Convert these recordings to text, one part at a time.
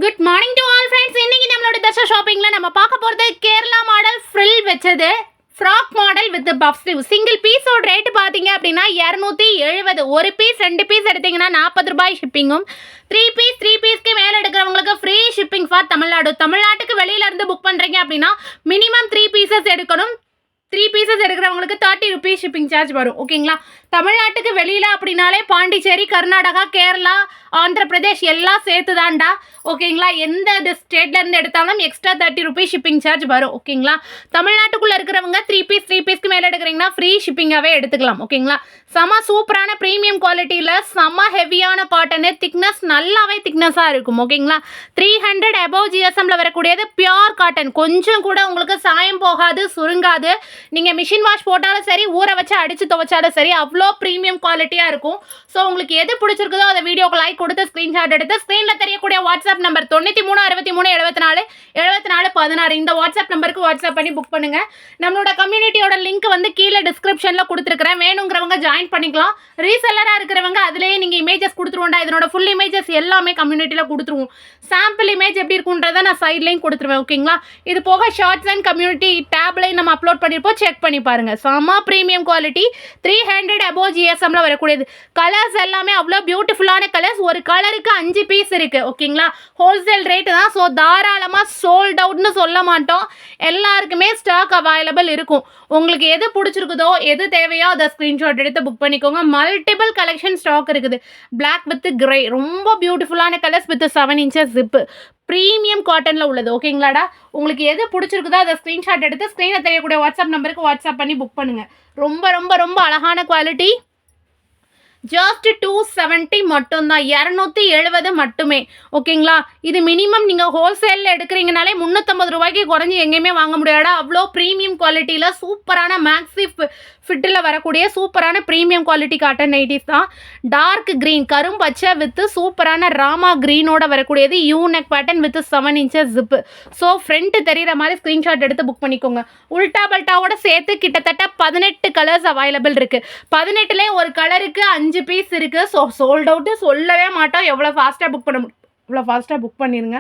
Good morning to all friends. இன்னைக்கு நம்மளோட தர்ஷா ஷாப்பிங்ல நம்ம பார்க்க போகிறது கேரளா மாடல் ஃப்ரில் வச்சது frock model with puff sleeve. Single பீஸோட ரேட்டு பார்த்தீங்க அப்படின்னா 270. ஒரு பீஸ் 2 பீஸ் எடுத்தீங்கன்னா 40 ரூபாய் ஷிப்பிங்கும். 3 பீஸ்க்கு மேலே எடுக்கிறவங்களுக்கு ஃப்ரீ ஷிப்பிங் ஃபார் தமிழ்நாடு. தமிழ்நாட்டுக்கு வெளியில இருந்து புக் பண்ணுறீங்க அப்படின்னா மினிமம் 3 பீசஸ் எடுக்கணும். 3 பீசஸ் எடுக்கிறவங்களுக்கு 30 ருபீஸ் ஷிப்பிங் சார்ஜ் வரும். ஓகேங்களா? தமிழ்நாட்டுக்கு வெளியில் அப்படின்னாலே பாண்டிச்சேரி, கர்நாடகா, கேரளா, ஆந்திர பிரதேஷ் எல்லாம் சேர்த்து தான்டா. ஓகேங்களா? எந்த ஸ்டேட்லேருந்து எடுத்தாலும் எக்ஸ்ட்ரா 30 ருபீஸ் ஷிப்பிங் சார்ஜ் வரும். ஓகேங்களா? தமிழ்நாட்டுக்குள்ளே இருக்கிறவங்க 3 பீஸ்க்கு மேலே எடுக்கிறீங்கன்னா ஃப்ரீ ஷிப்பிங்காகவே எடுத்துக்கலாம். ஓகேங்களா? செம சூப்பரான ப்ரீமியம் குவாலிட்டியில் செம ஹெவியான காட்டனு, திக்னஸ் நல்லாவே திக்னஸாக இருக்கும். ஓகேங்களா? 300 above GSMல வரக்கூடியது பியோர் காட்டன். கொஞ்சம் கூட உங்களுக்கு சாயம் போகாது, சுருங்காது. நீங்கள் மிஷின் வாஷ் போட்டாலும் சரி, ஊற வச்சு அடித்து துவைச்சாலும் சரி, அவ்வளோ ப்ரீமியம் குவாலிட்டியாக இருக்கும். ஸோ உங்களுக்கு எது பிடிச்சிருக்குதோ அதை வீடியோக்கு லைக் கொடுத்து ஸ்க்ரீன்ஷாட் எடுத்து ஸ்க்ரீனில் தெரியக்கூடிய வாட்ஸ்அப் நம்பர் 9363747416 இந்த வாட்ஸ்அப் நம்பருக்கு வாட்ஸ்அப் பண்ணி புக் பண்ணுங்கள். நம்மளோட கம்யூனிட்டியோட லிங்க் வந்து கீழே டிஸ்கிரிப்ஷனில் கொடுத்துருக்குறேன். வேணுங்கிறவங்க ஜாயின் பண்ணிக்கலாம். ரீசெல்லராக இருக்கிறவங்க அதிலேயே நீங்கள் இமேஜஸ் கொடுத்துருவோண்டா. இதனோட ஃபுல் இமேஜஸ் எல்லாமே கம்யூனிட்டியில் கொடுத்துருவோம். சாம்பிள் இமேஜ் எப்படி இருக்குன்றதை நான் சைட்லையும் கொடுத்துருவேன். ஓகேங்களா? இது போக ஷார்ட்ஸ் அண்ட் கம்யூனிட்டி டேப்லையும் நம்ம அப்லோட் பண்ணியிருப்போம். செக் பண்ணி பாருங்கள். செம ப்ரீமியம் குவாலிட்டி 300 above GSMல வரக்கூடியது. கலர்ஸ் எல்லாமே அவ்வளோ பியூட்டிஃபுல்லான கலர்ஸ். ஒரு கலருக்கு 5 பீஸ் இருக்குது. ஓகேங்களா? ஹோல்சேல் ரேட்டு தான். ஸோ தாராளமாக சோல்ட் அவுட்னு சொல்ல மாட்டோம். எல்லாருக்குமே ஸ்டாக் அவைலபிள் இருக்கும். உங்களுக்கு எது பிடிச்சிருக்குதோ, எது தேவையோ அதை ஸ்க்ரீன்ஷாட் எடுத்து புக் பண்ணிக்கோங்க. மல்டிபிள் கலெக்ஷன் ஸ்டாக் இருக்குது. பிளாக் வித் கிரே ரொம்ப பியூட்டிஃபுல்லான colours with 7 inches zip. Premium காட்டனில் உள்ளது. ஓகேங்களாடா? உங்களுக்கு எது பிடிச்சிருக்குதோ அதை ஸ்க்ரீன்ஷாட் எடுத்து ஸ்க்ரீனில் தெரியக்கூடிய வாட்ஸ்அப் நம்பருக்கு வாட்ஸ்அப் பண்ணி புக் பண்ணுங்கள். ரொம்ப ரொம்ப ரொம்ப அழகான குவாலிட்டி. ஜஸ்ட் 270 மட்டும்தான், 270 மட்டுமே. ஓகேங்களா? இது மினிமம் நீங்கள் ஹோல்சேலில் எடுக்கிறீங்கனாலே 350 ரூபாய்க்கு குறைஞ்சி எங்கேயுமே வாங்க முடியாடா. அவ்வளோ ப்ரீமியம் குவாலிட்டியில் சூப்பரான மேக்ஸி ஃபிட்டில் வரக்கூடிய சூப்பரான ப்ரீமியம் குவாலிட்டி காட்டன் நைட்டிஸ் தான். டார்க் க்ரீன் கரும்பச்சை வித் சூப்பரான ராமா க்ரீனோட வரக்கூடியது. U neck pattern with 7 inches zip. So front தெரிகிற மாதிரி ஸ்க்ரீன்ஷாட் எடுத்து புக் பண்ணிக்கோங்க. உல்டா பல்ட்டாவோட சேர்த்து கிட்டத்தட்ட 18 கலர்ஸ் அவைலபிள் இருக்குது. 18லே ஒரு கலருக்கு 5 பீஸ் இருக்குது. ஸோ சோல்ட் அவுட்டு சொல்லவே மாட்டோம். எவ்வளோ ஃபாஸ்ட்டாக புக் பண்ண முடியும் அவ்வளோ ஃபாஸ்ட்டாக புக் பண்ணிடுங்க.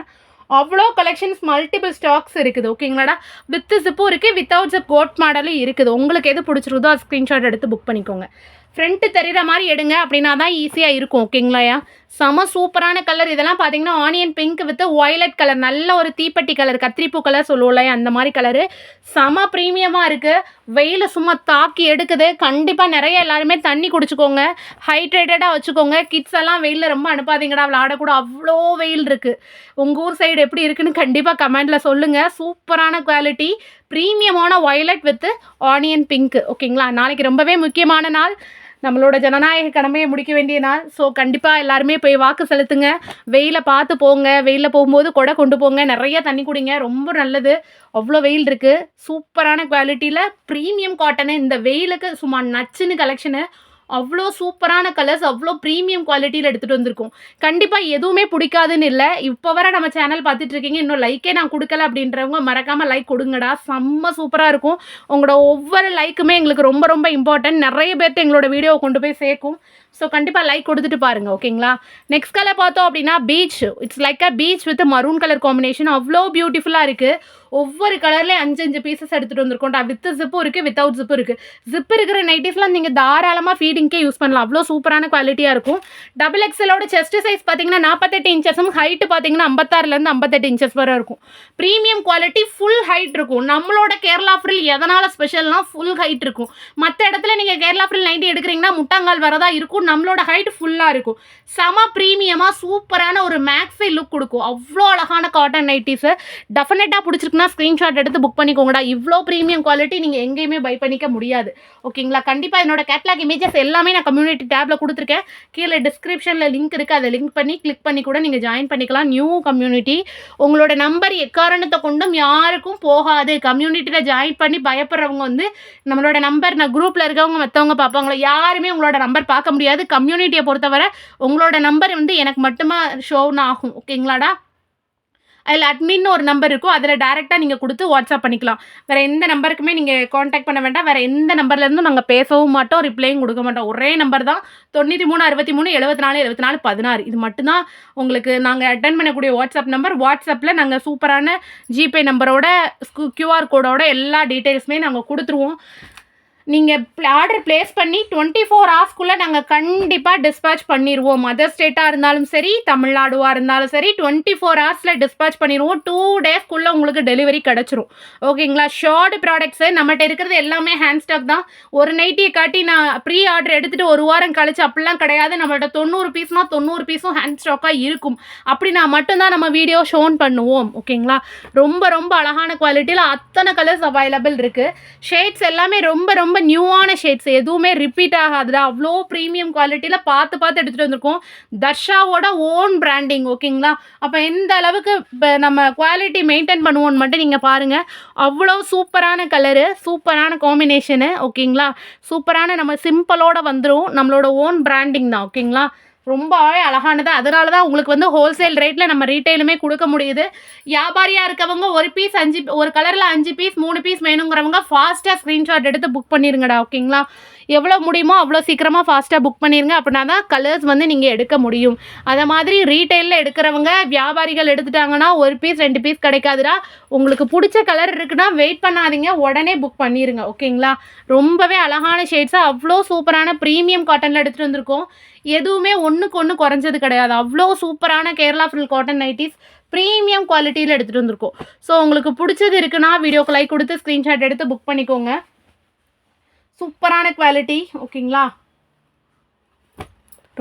அவ்வளோ கலெக்ஷன்ஸ் மல்டிபிள் ஸ்டாக்ஸ் இருக்குது. ஓகேங்களாடா? வித் ஜிப்பும் இருக்குது, வித்தவுட் ஜிப் கோட் மாடலும் இருக்குது. உங்களுக்கு எது பிடிச்சிருக்குதோ அது ஸ்க்ரீன்ஷாட் எடுத்து புக் பண்ணிக்கோங்க. ஃப்ரண்ட்டு தெரிகிற மாதிரி எடுங்க அப்படின்னா தான் ஈஸியாக இருக்கும். ஓகேங்களாயா? செம சூப்பரான கலர். இதெல்லாம் பார்த்தீங்கன்னா onion pink with violet colour. நல்ல ஒரு தீப்பெட்டி கலர், கத்திரிப்பூ கலர் சொல்லுவோம்ல, அந்த மாதிரி கலரு. செம ப்ரீமியமாக இருக்குது. வெயில் சும்மா தாக்கி எடுக்குது. கண்டிப்பாக நிறைய எல்லாருமே தண்ணி குடிச்சிக்கோங்க. ஹைட்ரேட்டடாக வச்சுக்கோங்க. கிட்ஸ் எல்லாம் வெயிலில் ரொம்ப அனுப்பாதீங்கடா, விளாடக்கூட அவ்வளோ வெயில் இருக்குது. உங்கள் ஊர் சைடு எப்படி இருக்குன்னு கண்டிப்பாக கமெண்ட்டில் சொல்லுங்கள். சூப்பரான குவாலிட்டி, ப்ரீமியமான வயலட் வித் ஆனியன் பிங்க். ஓகேங்களா? நாளைக்கு ரொம்பவே முக்கியமான நாள், நம்மளோட ஜனநாயக கடமையை முடிக்க வேண்டிய நாள். ஸோ கண்டிப்பாக எல்லாருமே போய் வாக்கு செலுத்துங்க. வெயிலை பார்த்து போங்க. வெயிலில் போகும்போது கொடை கொண்டு போங்க. நிறைய தண்ணி குடிங்க. ரொம்ப நல்லது. அவ்வளோ வெயில் இருக்குது. சூப்பரான குவாலிட்டியில் ப்ரீமியம் காட்டனு. இந்த வெயிலுக்கு சும்மா நச்சுன்னு கலெக்ஷனு. அவ்வளோ சூப்பரான கலர்ஸ், அவ்வளோ ப்ரீமியம் குவாலிட்டியில் எடுத்துகிட்டு வந்திருக்கோம். கண்டிப்பாக எதுவுமே பிடிக்காதுன்னு இல்லை. இப்போ வர நம்ம சேனல் பார்த்துட்டு இருக்கீங்க, இன்னும் லைக்கே நான் கொடுக்கல அப்படின்றவங்க மறக்காமல் லைக் கொடுங்கடா. செம்ம சூப்பராக இருக்கும். உங்களோட ஒவ்வொரு லைக்குமே எங்களுக்கு ரொம்ப ரொம்ப இம்பார்ட்டன்ட். நிறைய பேர்த்து எங்களோட வீடியோவை கொண்டு போய் சேர்க்கும். ஸோ கண்டிப்பாக லைக் கொடுத்துட்டு பாருங்கள். ஓகேங்களா? நெக்ஸ்ட் கலர் பார்த்தோம் அப்படின்னா beach. It's like a beach with maroon colour combination. அவ்வளோ பியூட்டிஃபுல்லாக இருக்குது. ஒவ்வொரு கலர்லேயும் 5 பீசஸ் எடுத்துகிட்டு வந்திருக்கோம்டா. வித் ஜிப்பும் இருக்குது, வித்தவுட் ஜிப்பும் இருக்குது. ஜிப் இருக்கிற நைட்டிஸ்லாம் நீங்கள் தாராளமாக ஃபீடிங்கே யூஸ் பண்ணலாம். அவ்வளோ சூப்பரான குவாலிட்டியாக இருக்கும். டபுள் எக்ஸலோட செஸ்ட் சைஸ் பார்த்தீங்கன்னா 48 inches, ஹைட்டு பார்த்தீங்கன்னா 56லேருந்து 58 inches வரை இருக்கும். ப்ரீமியம் குவாலிட்டி, ஃபுல் ஹைட் இருக்கும். நம்மளோட கேரளா ஃப்ரில் எதனால் ஸ்பெஷல்னால் ஃபுல் ஹைட் இருக்கும். மற்ற இடத்துல நீங்கள் கேரளா ஃப்ரில் நைட்டி எடுக்கிறீங்கன்னா முட்டாங்கால் வரதா இருக்கும். நம்மளோட ஹைட் ஃபுல்லாக இருக்கும். செம ப்ரீமியமாக சூப்பரான ஒரு மேக்ஸி லுக் கொடுக்கும். அவ்வளோ அழகான காட்டன் நைட்டிஸு. டெஃபினட்டாக பிடிச்சிருக்குன்னா ஸ்க்ரீன்ஷாட் எடுத்து புக் பண்ணிக்கோங்கடா. இவ்வளோ ப்ரீமியம் குவாலிட்டி நீங்கள் எங்கேயுமே பை பண்ணிக்க முடியாது. ஓகேங்களா? கண்டிப்பாக என்னோட கேட்லாக் இமேஜஸ் எல்லாமே நான் கம்யூனிட்டி டேப்பில் கொடுத்துருக்கேன். கீழே டிஸ்கிரிப்ஷனில் லிங்க் இருக்குது. அதை லிங்க் பண்ணி கிளிக் பண்ணி கூட நீங்கள் ஜாயின் பண்ணிக்கலாம். New community. உங்களோட நம்பர் எக்காரணத்தை கொண்டும் யாருக்கும் போகாது. கம்யூனிட்டியில் ஜாயின் பண்ணி பயப்படுறவங்க வந்து நம்மளோட நம்பர், நான் குரூப்பில் இருக்கவங்க மற்றவங்க பார்ப்பாங்களோ, யாருமே உங்களோட நம்பர் பார்க்க முடியாது. கம்யூனிட்டியை பொறுத்தவரை உங்களோட நம்பர் வந்து எனக்கு மட்டுமா ஷோன்னு ஆகும். ஓகேங்களாடா? அதில் அட்மின்னு ஒரு நம்பர் இருக்கும். அதில் டேரெக்டாக நீங்கள் கொடுத்து வாட்ஸ்அப் பண்ணிக்கலாம். வேறு எந்த நம்பருக்குமே நீங்கள் காண்டாக்ட் பண்ண வேண்டாம். வேறு எந்த நம்பர்லேருந்தும் நாங்கள் பேசவும் மாட்டோம், ரிப்ளையும் கொடுக்க மாட்டோம். ஒரே நம்பர் தான் 93 63 74 74 16. இது மட்டும்தான் உங்களுக்கு நாங்கள் அட்டன் பண்ணக்கூடிய வாட்ஸ்அப் நம்பர். வாட்ஸ்அப்பில் நாங்கள் சூப்பரான ஜிபே நம்பரோட QR கோடோட எல்லா டீட்டெயில்ஸுமே நாங்கள் கொடுத்துருவோம். நீங்கள் ஆர்டர் ப்ளேஸ் பண்ணி 24 ஹவர்ஸ்க்குள்ளே நாங்கள் கண்டிப்பாக டிஸ்பேட்ச் பண்ணிடுவோம். அதர் ஸ்டேட்டாக இருந்தாலும் சரி, தமிழ்நாடுவாக இருந்தாலும் சரி, 24 ஹவர்ஸில் டிஸ்பேட்ச் பண்ணிடுவோம். 2 டேஸ்க்குள்ளே உங்களுக்கு டெலிவரி கிடச்சிரும். ஓகேங்களா? ஷார்ட் ப்ராடக்ட்ஸு நம்மகிட்ட இருக்கிறது எல்லாமே ஹேண்ட் ஸ்டாக் தான். ஒரு நைட்டியை காட்டி நான் ப்ரீ ஆர்டர் எடுத்துகிட்டு ஒரு வாரம் கழிச்சு அப்படிலாம் கிடையாது. நம்மள்ட்ட 90 பீஸ்னால் 90 பீஸும் ஹேண்ட் ஸ்டாக்காக இருக்கும். அப்படி நான் மட்டும்தான் நம்ம வீடியோ ஷோன் பண்ணுவோம். ஓகேங்களா? ரொம்ப ரொம்ப அழகான குவாலிட்டியில் அத்தனை கலர்ஸ் அவைலபிள் இருக்குது. ஷேட்ஸ் எல்லாமே ரொம்ப நியூவான ஷேட்ஸ், எதுவுமே ரிப்பீட் ஆகாதுடா. அவ்வளோ ப்ரீமியம் குவாலிட்டியில் பார்த்து எடுத்துகிட்டு வந்திருக்கோம். தர்ஷாவோட ஓன் பிராண்டிங். ஓகேங்களா? அப்போ எந்த அளவுக்கு நம்ம குவாலிட்டி மெயின்டைன் பண்ணுவோன்னு மட்டும் நீங்கள் பாருங்கள். அவ்வளோ சூப்பரான கலரு, சூப்பரான காம்பினேஷனு. ஓகேங்களா? சூப்பரான நம்ம சிம்பிளோட வந்துடும். நம்மளோட ஓன் பிராண்டிங் தான். ஓகேங்களா? ரொம்பவே அழகானது. அதனால தான் உங்களுக்கு வந்து ஹோல்சேல் ரேட்டில் நம்ம ரீட்டைலுமே கொடுக்க முடியுது. வியாபாரியாக இருக்கவங்க ஒரு பீஸ் 5 ஒரு கலரில் 5 பீஸ் 3 பீஸ் வேணுங்கிறவங்க ஃபாஸ்ட்டாக ஸ்க்ரீன்ஷாட் எடுத்து புக் பண்ணிடுங்கடா. ஓகேங்களா? எவ்வளோ முடியுமோ அவ்வளோ சீக்கிரமாக ஃபாஸ்ட்டாக புக் பண்ணிடுங்க. அப்படின்னா தான் கலர்ஸ் வந்து நீங்கள் எடுக்க முடியும். அதை மாதிரி ரீட்டைலில் எடுக்கிறவங்க வியாபாரிகள் எடுத்துட்டாங்கன்னா ஒரு பீஸ் 2 பீஸ் கிடைக்காதுடா. உங்களுக்கு பிடிச்ச கலர் இருக்குன்னா வெயிட் பண்ணாதீங்க, உடனே புக் பண்ணிடுங்க. ஓகேங்களா? ரொம்பவே அழகான ஷேட்ஸாக அவ்வளோ சூப்பரான ப்ரீமியம் காட்டனில் எடுத்துகிட்டு வந்திருக்கோம். எதுவுமே ஒன்றுக்கு ஒன்று குறைஞ்சது கிடையாது. அவ்வளோ சூப்பரான Kerala fill cotton nighties premium குவாலிட்டியில் எடுத்துகிட்டு வந்திருக்கோம். ஸோ உங்களுக்கு பிடிச்சது இருக்குன்னா வீடியோக்கு லைக் கொடுத்து ஸ்க்ரீன்ஷாட் எடுத்து புக் பண்ணிக்கோங்க. சூப்பரான குவாலிட்டி. ஓகேங்களா?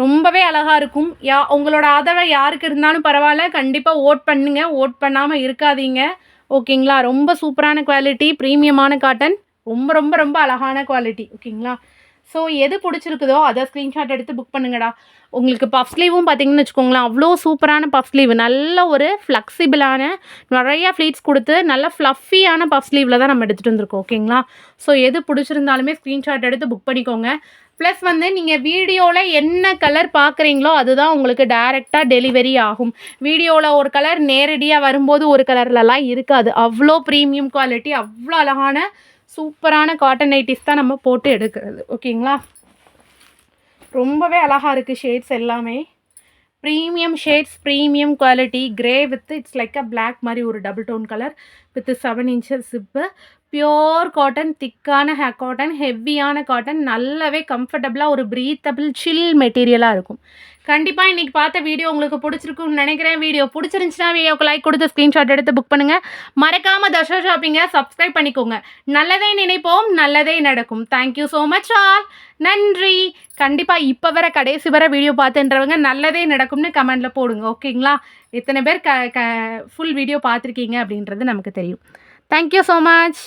ரொம்பவே அழகாக இருக்கும். உங்களோட ஆதரவு யாருக்கு இருந்தாலும் பரவாயில்ல, கண்டிப்பாக ஓட் பண்ணுங்க. ஓட் பண்ணாமல் இருக்காதீங்க. ஓகேங்களா? ரொம்ப சூப்பரான குவாலிட்டி, ப்ரீமியமான காட்டன், ரொம்ப அழகான குவாலிட்டி. ஓகேங்களா? ஸோ எது பிடிச்சிருக்குதோ அதை ஸ்க்ரீன்ஷாட் எடுத்து புக் பண்ணுங்கடா. உங்களுக்கு பஃப் ஸ்லீவும் பார்த்தீங்கன்னு வச்சுக்கோங்களேன், அவ்வளோ சூப்பரான பஃப் ஸ்லீவ், நல்ல ஒரு ஃப்ளெக்சிபிளான நிறையா ஃப்ளீட்ஸ் கொடுத்து நல்ல ஃப்ளஃபியான பஃப் ஸ்லீவில் தான் நம்ம எடுத்துகிட்டு வந்திருக்கோம். ஓகேங்களா? ஸோ எது பிடிச்சிருந்தாலுமே ஸ்க்ரீன்ஷாட் எடுத்து புக் பண்ணிக்கோங்க. ப்ளஸ் வந்து நீங்கள் வீடியோவில் என்ன கலர் பார்க்குறீங்களோ அதுதான் உங்களுக்கு டைரெக்டாக டெலிவரி ஆகும். வீடியோவில் ஒரு கலர் நேரடியாக வரும்போது ஒரு கலர்லலாம் இருக்காது. அவ்வளோ ப்ரீமியம் குவாலிட்டி, அவ்வளோ அழகான சூப்பரான காட்டன் நைட்டிஸ் தான் நம்ம போட்டு எடுக்கிறது. ஓகேங்களா? ரொம்பவே அழகாக இருக்குது ஷேட்ஸ் எல்லாமே. Premium shades, premium quality. Grey with its like a black மாதிரி ஒரு double tone colour with 7 inches zip. Pure cotton, திக்கான காட்டன், ஹெவியான காட்டன், நல்லாவே கம்ஃபர்டபுளாக ஒரு ப்ரீத்தபிள் சில் மெட்டீரியலாக இருக்கும். கண்டிப்பாக இன்றைக்கி பார்த்த வீடியோ உங்களுக்கு பிடிச்சிருக்குன்னு நினைக்கிறேன். வீடியோ பிடிச்சிருந்துச்சுன்னா வீடியோக்கு லைக் கொடுத்து ஸ்க்ரீன்ஷாட் எடுத்து புக் பண்ணுங்கள். மறக்காமல் தர்ஷா ஷாப்பிங்கை சப்ஸ்கிரைப் பண்ணிக்கோங்க. நல்லதே நினைப்போம், நல்லதே நடக்கும். Thank you so much all. நன்றி. கண்டிப்பாக இப்போ வர கடைசி வர வீடியோ பார்த்துன்றவங்க நல்லதே நடக்கும்னு கமெண்டில் போடுங்க. ஓகேங்களா? எத்தனை பேர் ஃபுல் வீடியோ பார்த்துருக்கீங்க அப்படின்றது நமக்கு தெரியும். Thank you so much.